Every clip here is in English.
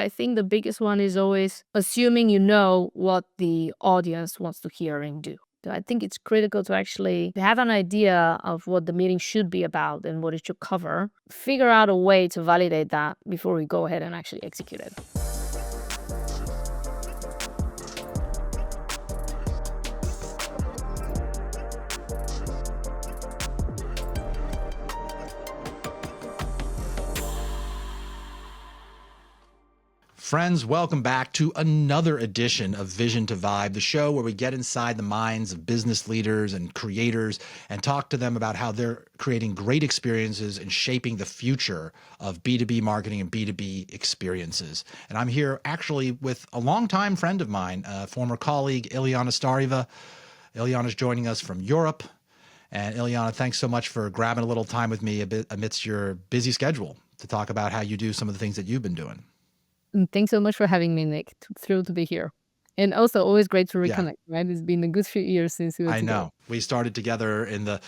I think the biggest one is always assuming you know what the audience wants to hear and do. So I think it's critical to actually have an idea of what the meeting should be about and what it should cover. Figure out a way to validate that before we go ahead and actually execute it. Friends, welcome back to another edition of Vision to Vibe, the show where we get inside the minds of business leaders and creators and talk to them about how they're creating great experiences and shaping the future of B2B marketing and B2B experiences. And I'm here actually with a longtime friend of mine, former colleague, Iliyana Stareva. Iliyana's joining us from Europe. And Iliyana, thanks so much for grabbing a little time with me amidst your busy schedule to talk about how you do some of the things that you've been doing. Thanks so much for having me, Nick. Thrilled to be here. And also always great to reconnect, right? It's been a good few years since we were together. I know. We started together in the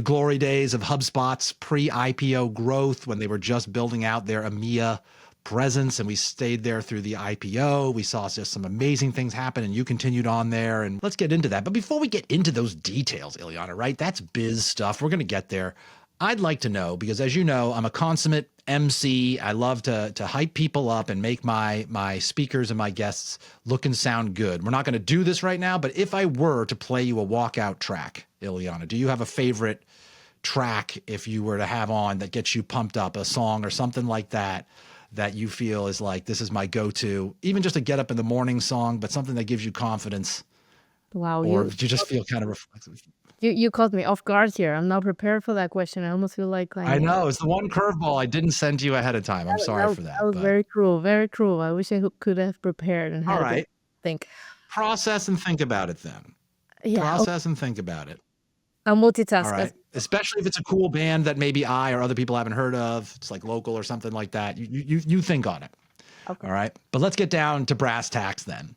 glory days of HubSpot's pre-IPO growth when they were just building out their EMEA presence, and we stayed there through the IPO. We saw just some amazing things happen, and you continued on there, and let's get into that. But before we get into those details, Iliyana, right? That's biz stuff. We're going to get there. I'd like to know, because as you know, I'm a consummate MC. I love to hype people up and make my speakers and my guests look and sound good. We're not going to do this right now, but if I were to play you a walkout track, Iliyana, do you have a favorite track if you were to have on that gets you pumped up, a song or something like that, that you feel is like, this is my go-to, even just a get up in the morning song, but something that gives you confidence? Wow. Or do you just feel kind of reflexive? You caught me off guard here. I'm not prepared for that question. I almost feel like I know. It's the one curveball I didn't send you ahead of time. I'm sorry for that. That was very cruel, very cruel. I wish I could have prepared and had all a right. think. Process and think about it then. Yeah. Process and think about it. I'll multitask. All right. Especially if it's a cool band that maybe I or other people haven't heard of. It's like local or something like that. You think on it. Okay. All right. But let's get down to brass tacks then.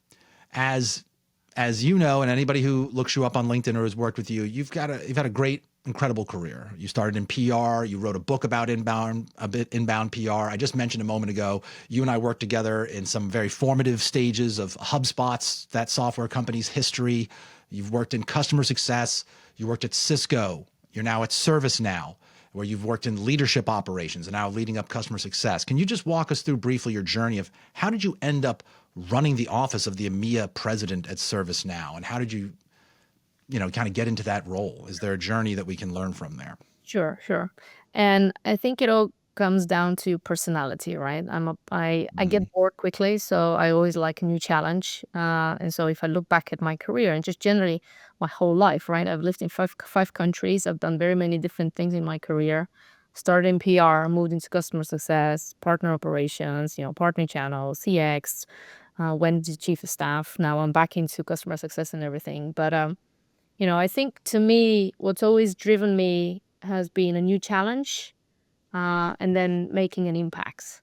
As you know, and anybody who looks you up on LinkedIn or has worked with you, you've had a great, incredible career. You started in PR. You wrote a book about inbound PR. I just mentioned a moment ago, you and I worked together in some very formative stages of HubSpot's, that software company's history. You've worked in customer success. You worked at Cisco. You're now at ServiceNow, where you've worked in leadership operations and now leading up customer success. Can you just walk us through briefly your journey of how did you end up running the office of the EMEA president at ServiceNow, and how did you kind of get into that role? Is there a journey that we can learn from there? Sure. And I think it all comes down to personality, right? I get bored quickly, so I always like a new challenge. And so if I look back at my career and just generally my whole life, right? I've lived in five countries. I've done very many different things in my career. Started in PR, moved into customer success, partner operations, partner channels, CX, went to chief of staff. Now I'm back into customer success and everything. But I think to me, what's always driven me has been a new challenge, and then making an impact.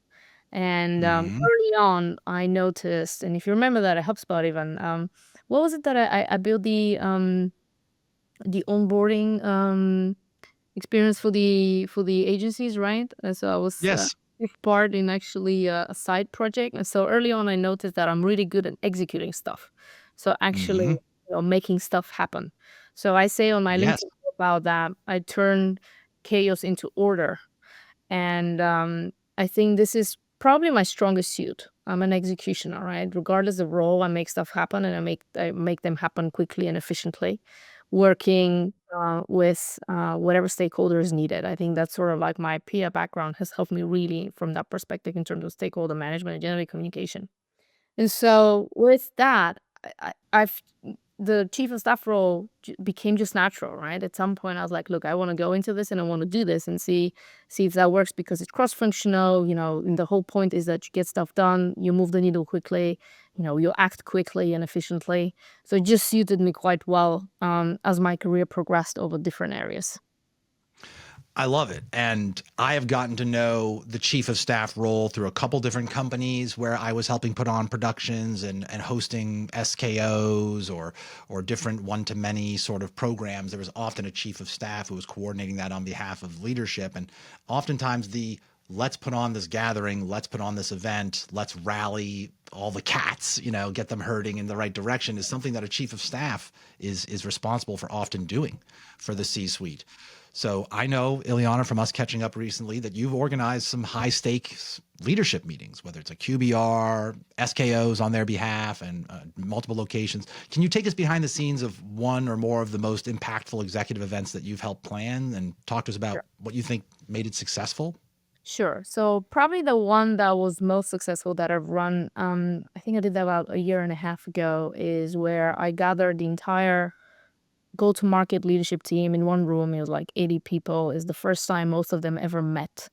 And early on, I noticed, and if you remember that at HubSpot even, what was it that I built the onboarding experience for the agencies, right? And so I was part in actually a side project. And so early on, I noticed that I'm really good at executing stuff. So actually, making stuff happen. So I say on my LinkedIn about that, I turn chaos into order. And I think this is probably my strongest suit. I'm an executioner, right? Regardless of role, I make stuff happen, and I make them happen quickly and efficiently, working with whatever stakeholders needed. I think that's sort of like my PR background has helped me really from that perspective in terms of stakeholder management and generally communication. And so with that, I've the chief of staff role became just natural, right? At some point, I was like, look, I want to go into this and I want to do this and see if that works, because it's cross-functional, and the whole point is that you get stuff done, you move the needle quickly, you act quickly and efficiently. So it just suited me quite well as my career progressed over different areas. I love it. And I have gotten to know the chief of staff role through a couple different companies where I was helping put on productions and hosting SKOs or different one-to-many sort of programs. There was often a chief of staff who was coordinating that on behalf of leadership. And oftentimes the let's put on this gathering, let's put on this event, let's rally all the cats, get them herding in the right direction, is something that a chief of staff is responsible for often doing for the C-suite. So I know, Iliyana, from us catching up recently, that you've organized some high stakes leadership meetings, whether it's a QBR, SKOs on their behalf, and multiple locations. Can you take us behind the scenes of one or more of the most impactful executive events that you've helped plan, and talk to us about Sure. what you think made it successful? Sure. So probably the one that was most successful that I've run, I think I did that about a year and a half ago, is where I gathered the entire go-to-market leadership team in one room. It was like 80 people. It's the first time most of them ever met.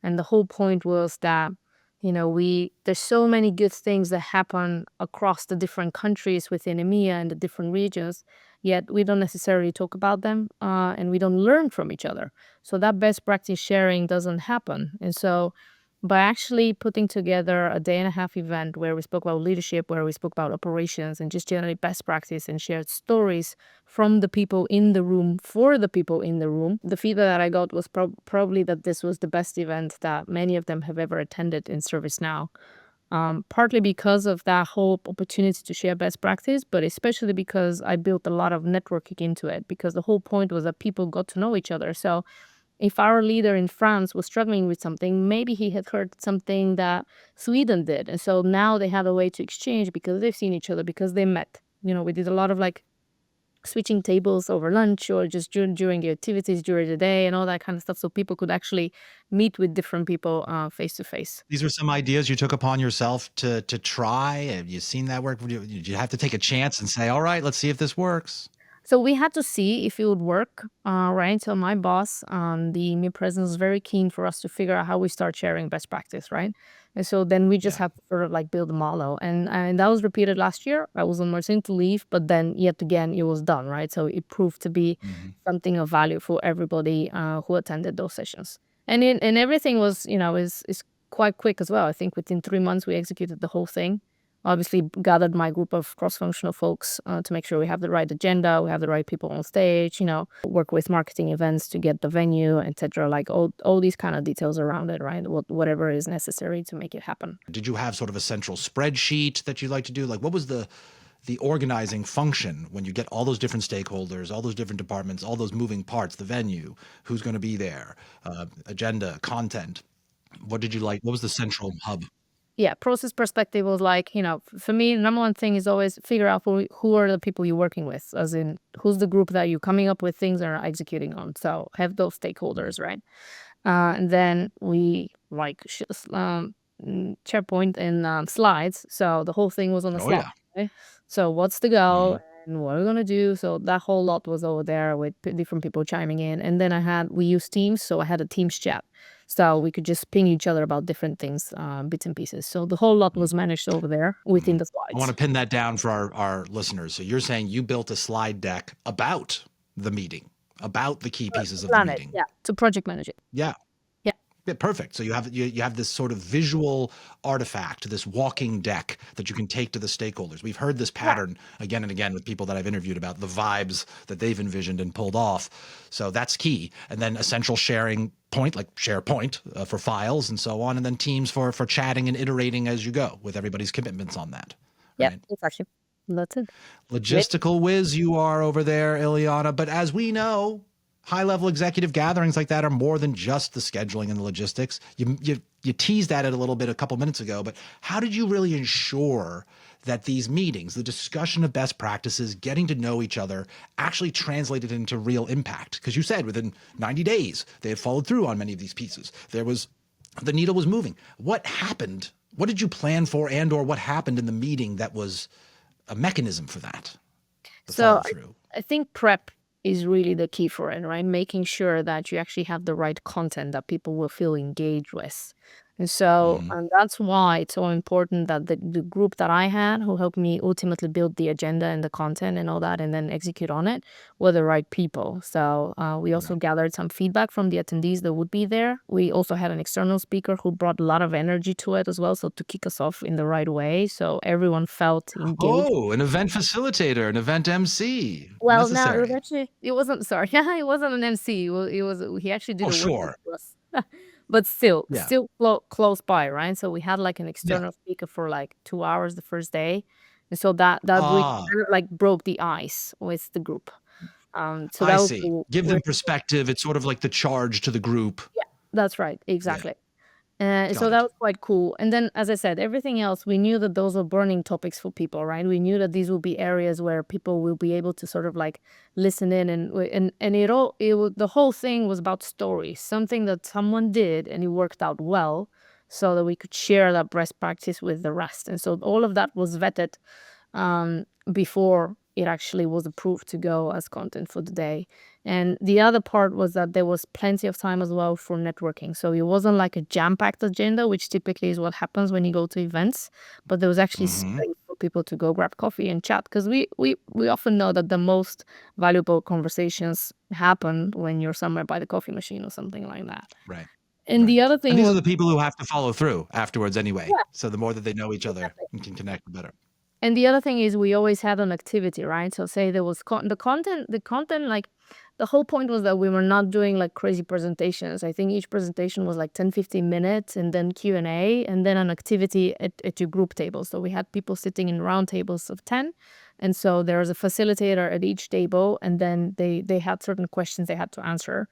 And the whole point was that, there's so many good things that happen across the different countries within EMEA and the different regions, yet we don't necessarily talk about them, and we don't learn from each other. So that best practice sharing doesn't happen. And so by actually putting together a day and a half event where we spoke about leadership, where we spoke about operations and just generally best practice and shared stories from the people in the room for the people in the room, the feedback that I got was probably that this was the best event that many of them have ever attended in ServiceNow. Partly because of that whole opportunity to share best practice, but especially because I built a lot of networking into it, because the whole point was that people got to know each other. So if our leader in France was struggling with something, maybe he had heard something that Sweden did. And so now they have a way to exchange because they've seen each other, because they met. We did a lot of like switching tables over lunch or just during the activities during the day and all that kind of stuff. So people could actually meet with different people face to face. These were some ideas you took upon yourself to try. Have you seen that work? Did you have to take a chance and say, all right, let's see if this works? So we had to see if it would work, right? So my boss, the EMEA president, was very keen for us to figure out how we start sharing best practice, right? And so then we just Yeah. have to sort of like build a model, and that was repeated last year. I was on maternity leave, but then yet again it was done, right? So it proved to be Mhm. something of value for everybody who attended those sessions, and everything was is quite quick as well. I think within 3 months we executed the whole thing. Obviously gathered my group of cross-functional folks to make sure we have the right agenda, we have the right people on stage, work with marketing events to get the venue, etc. Like all these kind of details around it, right? Whatever is necessary to make it happen. Did you have sort of a central spreadsheet that you like to do? Like, what was the organizing function when you get all those different stakeholders, all those different departments, all those moving parts, the venue, who's going to be there, agenda, content? What did you like? What was the central hub? Yeah, process perspective was like, for me, the number one thing is always figure out who are the people you're working with, as in who's the group that you're coming up with things and are executing on. So have those stakeholders, right? And then we like SharePoint and slides. So the whole thing was on the Oh slide. yeah. Okay? So what's the goal Mhm. and what are we gonna do? So that whole lot was over there with different people chiming in. And then we used Teams, so I had a Teams chat. So we could just ping each other about different things, bits and pieces. So the whole lot was managed over there within Mhm. the I want to slides. pin that down for our listeners. So you're saying you built a slide deck about the meeting, about the key pieces of the Plan it, meeting. yeah, to project manage it. Yeah. Yeah, Yeah, perfect. So you have this sort of visual artifact, this walking deck that you can take to the stakeholders. We've heard this yeah, pattern again and again with people that I've interviewed about the vibes that they've envisioned and pulled off. So that's key. And then a central sharing point like SharePoint for files and so on, and then Teams for chatting and iterating as you go with everybody's commitments on that. yep, Right. exactly. That's it. Maybe. Logistical whiz you are over there, Iliyana. But as we know, high level executive gatherings like that are more than just the scheduling and the logistics. You teased at it a little bit a couple minutes ago, but how did you really ensure that these meetings, the discussion of best practices, getting to know each other, actually translated into real impact? Because you said within 90 days they had followed through on many of these pieces. The needle was moving. What happened? What did you plan for, and or what happened in the meeting that was a mechanism for that, the So follow through? I think prep is really the key for it, right? Making sure that you actually have the right content that people will feel engaged with. And so Mm-hmm. and that's why it's so important that the group that I had who helped me ultimately build the agenda and the content and all that and then execute on it were the right people. So we also Right. gathered some feedback from the attendees that would be there. We also had an external speaker who brought a lot of energy to it as well. So to kick us off in the right way. So everyone felt engaged. Oh, an event facilitator, an event MC, Well, no, it was necessary. actually it wasn't sorry, it wasn't an MC. Well, he actually did Oh, a workshop sure. for us. but still, Yeah. close by, right? So we had like an Yeah. external speaker for like 2 hours the first day, and so that really Ah, kind of like broke the ice with the group. So I that was see. cool. Give them perspective. It's sort of like the charge to the group. Yeah, that's right, Yeah. exactly. So Got that it. was quite cool. And then, as I said, everything else, we knew that those were burning topics for people, right? We knew that these will be areas where people will be able to sort of like listen in, and the whole thing was about stories, something that someone did and it worked out well, so that we could share that best practice with the rest. And so all of that was vetted before it actually was approved to go as content for the day. And the other part was that there was plenty of time as well for networking. So it wasn't like a jam-packed agenda, which typically is what happens when you go to events, but there was actually Hmm. space for people to go grab coffee and chat, because we often know that the most valuable conversations happen when you're somewhere by the coffee machine or something like that. Right. And Right. the other And thing these are was, the people who have to follow through afterwards anyway. yeah, So the more that they know each other exactly. and can connect, the better. And the other thing is we always had an activity, right? So say there was the content, like the whole point was that we were not doing like crazy presentations. I think each presentation was like 10, 15 minutes, and then Q&A, and then an activity at your group table. So we had people sitting in round tables of 10. And so there was a facilitator at each table, and then they had certain questions they had to answer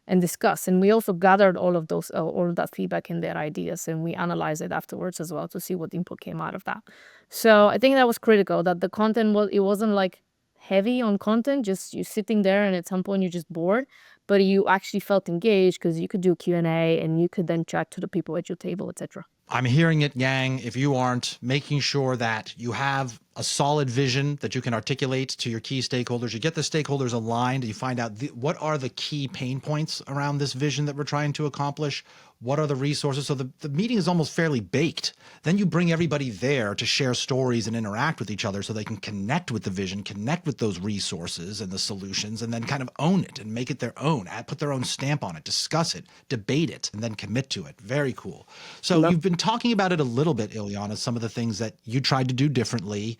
and discuss. And we also gathered all of that feedback and their ideas, and we analyzed it afterwards as well to see what input came out of that. So I think that was critical, that the content it wasn't like heavy on content, just you sitting there and at some point you're just bored, but you actually felt engaged because you could do Q&A and you could then chat to the people at your table, etc. I'm hearing it, Yang. If you aren't making sure that you have a solid vision that you can articulate to your key stakeholders, you get the stakeholders aligned, you find out what are the key pain points around this vision that we're trying to accomplish, what are the resources. So the meeting is almost fairly baked. Then you bring everybody there to share stories and interact with each other so they can connect with the vision, connect with those resources and the solutions, and then kind of own it and make it their own, put their own stamp on it, discuss it, debate it, and then commit to it. Very cool. So Love. you've been talking about it a little bit, Iliyana, some of the things that you tried to do differently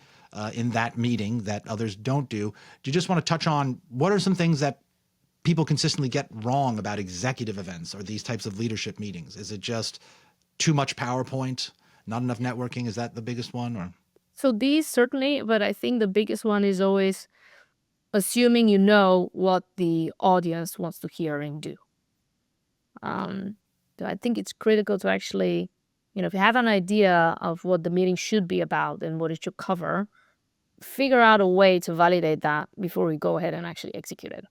in that meeting that others don't do. Do you just want to touch on what are some things that people consistently get wrong about executive events or these types of leadership meetings? Is it just too much PowerPoint, not enough networking? Is that the biggest one? Or So these certainly, but I think the biggest one is always assuming you know what the audience wants to hear and do. Um, so I think it's critical to actually, if you have an idea of what the meeting should be about and what it should cover, figure out a way to validate that before we go ahead and actually execute it.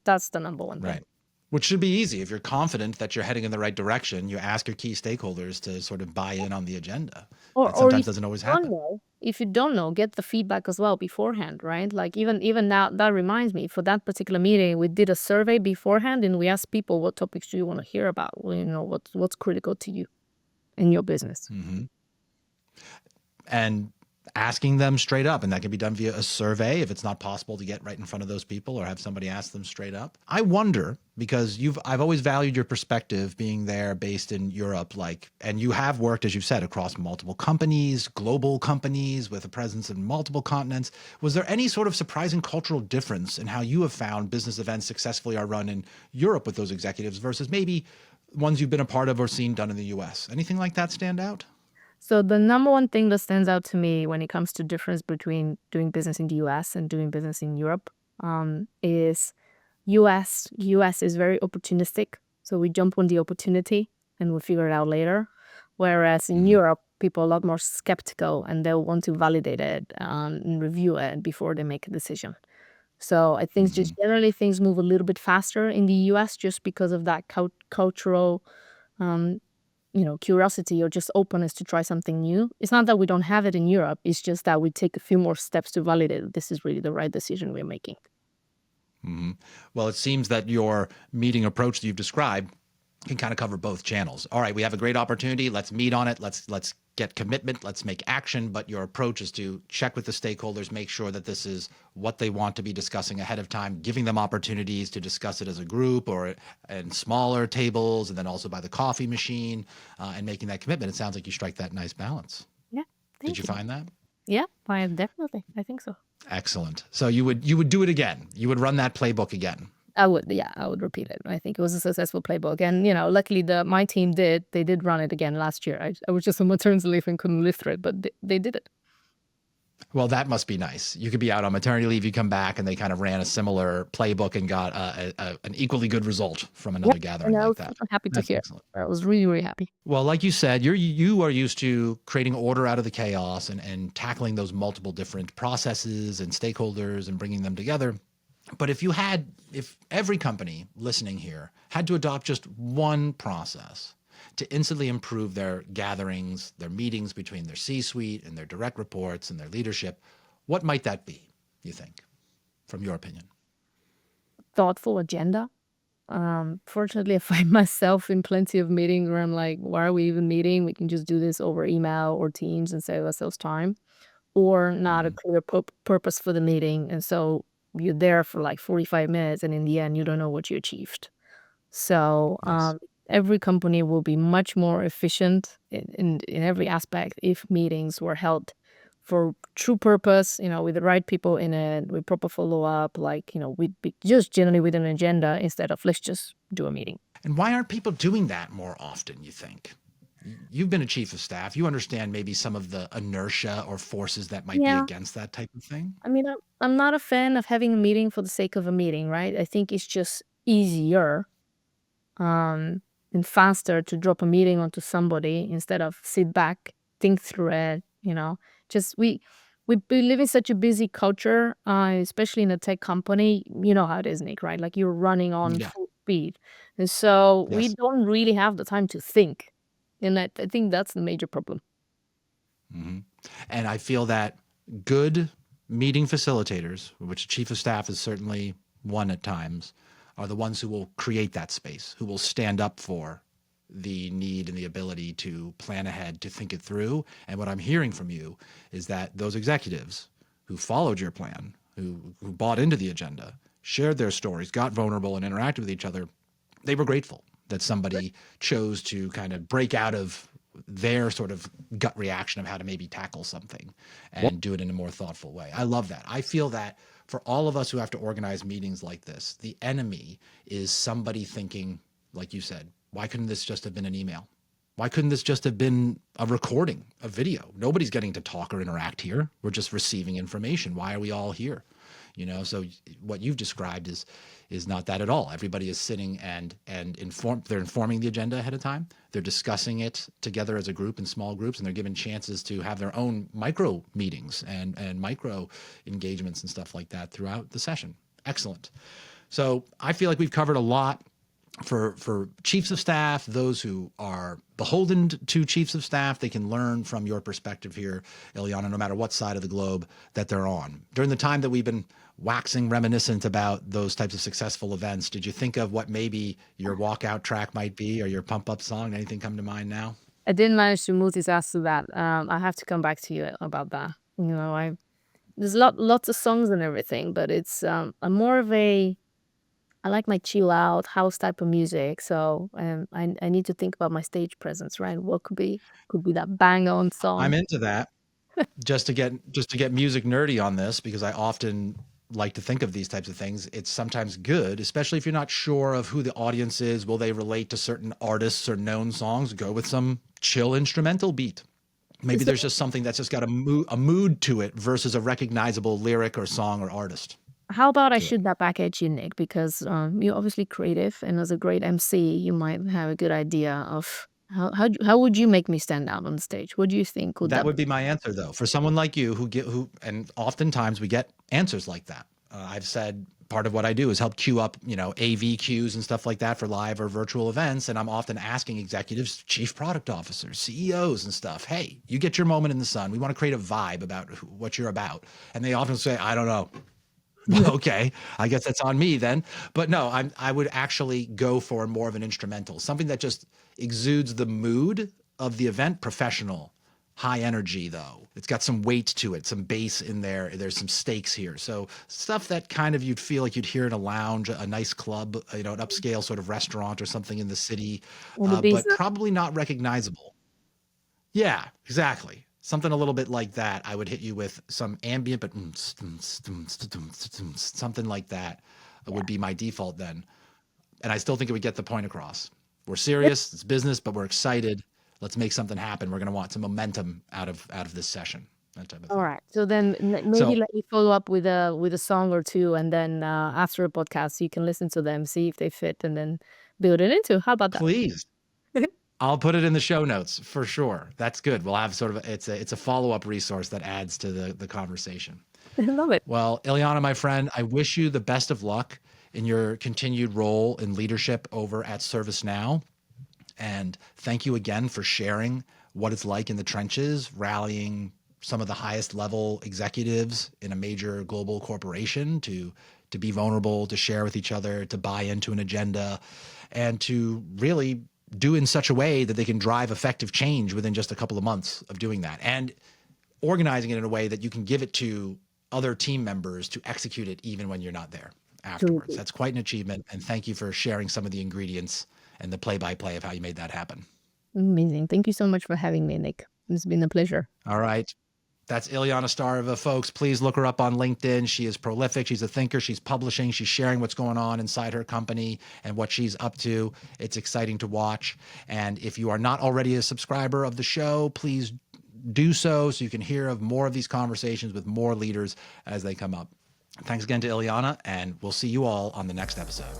That's the number one thing. right. Which should be easy. If you're confident that you're heading in the right direction, you ask your key stakeholders to sort of buy in on the agenda. That Or sometimes doesn't always happen. if you don't know, get the feedback as well beforehand, right? Like even now, that reminds me, for that particular meeting, we did a survey beforehand and we asked people, what topics do you want to hear about? Well, what's critical to you in your business. Mm-hmm. And asking them straight up, and that can be done via a survey if it's not possible to get right in front of those people or have somebody ask them straight up. I wonder, because I've always valued your perspective being there based in Europe, and you have worked, as you've said, across multiple companies, global companies with a presence in multiple continents. Was there any sort of surprising cultural difference in how you have found business events successfully are run in Europe with those executives versus maybe ones you've been a part of or seen done in the US? Anything like that stand out? So the number one thing that stands out to me when it comes to difference between doing business in the US and doing business in Europe is US is very opportunistic. So we jump on the opportunity and we figure it out later. Whereas in Mm-hmm. Europe, people are a lot more skeptical and they'll want to validate it and review it before they make a decision. So I think Mm-hmm. just generally things move a little bit faster in the US just because of that cultural um, curiosity or just openness to try something new. It's not that we don't have it in Europe. It's just that we take a few more steps to validate that this is really the right decision we're making. Mm-hmm. Well, it seems that your meeting approach that you've described can kind of cover both channels. All right, we have a great opportunity. Let's meet on it. Let's get commitment. Let's make action. But your approach is to check with the stakeholders, make sure that this is what they want to be discussing ahead of time, giving them opportunities to discuss it as a group or in smaller tables, and then also by the coffee machine, and making that commitment. It sounds like you strike that nice balance. Yeah, Did thank you you. find that? Yeah, definitely. I think so. Excellent. So you would do it again. You would run that playbook again. I would, yeah, I would repeat it. I think it was a successful playbook, and, luckily my team they did run it again last year. I was just on maternity leave and couldn't live through it, but they did it. Well, that must be nice. You could be out on maternity leave, you come back, and they kind of ran a similar playbook and got an equally good result from Yeah, another gathering and I like was that. super happy to That's hear. excellent. I was really, really happy. Well, like you said, you are used to creating order out of the chaos and tackling those multiple different processes and stakeholders and bringing them together. But if every company listening here had to adopt just one process to instantly improve their gatherings, their meetings between their C-suite and their direct reports and their leadership, what might that be, you think, from your opinion? Thoughtful agenda. Fortunately, I find myself in plenty of meetings where I'm like, "Why are we even meeting? We can just do this over email or Teams and save ourselves time." Or not a Mm-hmm. clear purpose for the meeting, and so you're there for, like, 45 minutes, and in the end, you don't know what you achieved. So, Yes. every company will be much more efficient in every aspect if meetings were held for true purpose, with the right people in it, with proper follow-up, like, with just generally with an agenda instead of, "Let's just do a meeting." And why aren't people doing that more often, you think? You've been a chief of staff. You understand maybe some of the inertia or forces that might be Yeah. against that type of thing? I mean, I'm not a fan of having a meeting for the sake of a meeting, right? I think it's just easier um, and faster to drop a meeting onto somebody instead of sit back, think through it. Just we live in such a busy culture, especially in a tech company. You know how it is, Nick, right? Like you're running on Yeah. full speed, and so we Yes. don't really have the time to think, and I think that's the major problem. Hmm. And I feel that good meeting facilitators, which chief of staff is certainly one at times, are the ones who will create that space, who will stand up for the need and the ability to plan ahead, to think it through. And what I'm hearing from you is that those executives who followed your plan, who bought into the agenda, shared their stories, got vulnerable, and interacted with each other, they were grateful that somebody chose to kind of break out of their sort of gut reaction of how to maybe tackle something and do it in a more thoughtful way. I love that. I feel that for all of us who have to organize meetings like this, the enemy is somebody thinking, like you said, why couldn't this just have been an email? Why couldn't this just have been a recording, a video? Nobody's getting to talk or interact here. We're just receiving information. Why are we all here? So what you've described is not that at all. Everybody is sitting and they're informing the agenda ahead of time. They're discussing it together as a group in small groups, and they're given chances to have their own micro meetings and micro engagements and stuff like that throughout the session. Excellent. So I feel like we've covered a lot for chiefs of staff, those who are beholden to chiefs of staff. They can learn from your perspective here, Iliyana, no matter what side of the globe that they're on. During the time that we've been waxing reminiscent about those types of successful events, did you think of what maybe your walkout track might be or your pump up song? Anything come to mind now? I didn't manage to multitask to that. I have to come back to you about that. I There's lots of songs and everything, but I'm more of a I like my chill out house type of music. So I need to think about my stage presence, right? What could be that bang on I'm song. into that. Just to get music nerdy on this, because I often like to think of these types of things. It's sometimes good, especially if you're not sure of who the audience is. Will they relate to certain artists or known songs? Go with some chill instrumental beat. Maybe So there's just something that's just got a mood to it versus a recognizable lyric or song or artist how about I to it. shoot that back at you, Nick? Because you're obviously creative, and as a great MC, you might have a good idea of how would you make me stand out on stage? What do you think would That that would be? be my answer, though. For someone like you and oftentimes we get answers like that. I've said part of what I do is help queue up, AV queues and stuff like that for live or virtual events. And I'm often asking executives, chief product officers, CEOs and stuff, hey, you get your moment in the sun. We want to create a vibe about what you're about. And they often say, I don't know. Well, okay, I guess that's on me then. But no, I would actually go for more of an instrumental, something that just exudes the mood of the event, professional, high energy though. It's got some weight to it, some bass in there. There's some stakes here. So stuff that kind of you'd feel like you'd hear in a lounge, a nice club, an upscale sort of restaurant or something in the city, And the bass. but probably not recognizable. Yeah, exactly. Something a little bit like that. I would hit you with some ambient, but something like that. would be my default then. And I still think it would get the point across. We're serious, it's business, but we're excited. Let's make something happen. We're going to want some momentum out of this session, that type of All thing. right. So then maybe So let me follow up with a song or two, and then after a podcast, you can listen to them, see if they fit, and then build it into. How about that? please, I'll put it in the show notes for sure. That's good. We'll have sort of it's a follow-up resource that adds to the conversation. I love it. Well, Iliyana, my friend, I wish you the best of luck in your continued role in leadership over at ServiceNow. And thank you again for sharing what it's like in the trenches, rallying some of the highest level executives in a major global corporation to be vulnerable, to share with each other, to buy into an agenda, and to really do in such a way that they can drive effective change within just a couple of months of doing that. And organizing it in a way that you can give it to other team members to execute it even when you're not there afterwards. Absolutely. That's quite an achievement. And thank you for sharing some of the ingredients and the play-by-play of how you made that happen. Amazing. Thank you so much for having me, Nick. It's been a pleasure. All right. That's Iliyana Stareva, folks. Please look her up on LinkedIn. She is prolific. She's a thinker. She's publishing. She's sharing what's going on inside her company and what she's up to. It's exciting to watch. And if you are not already a subscriber of the show, please do so you can hear of more of these conversations with more leaders as they come up. Thanks again to Iliyana, and we'll see you all on the next episode.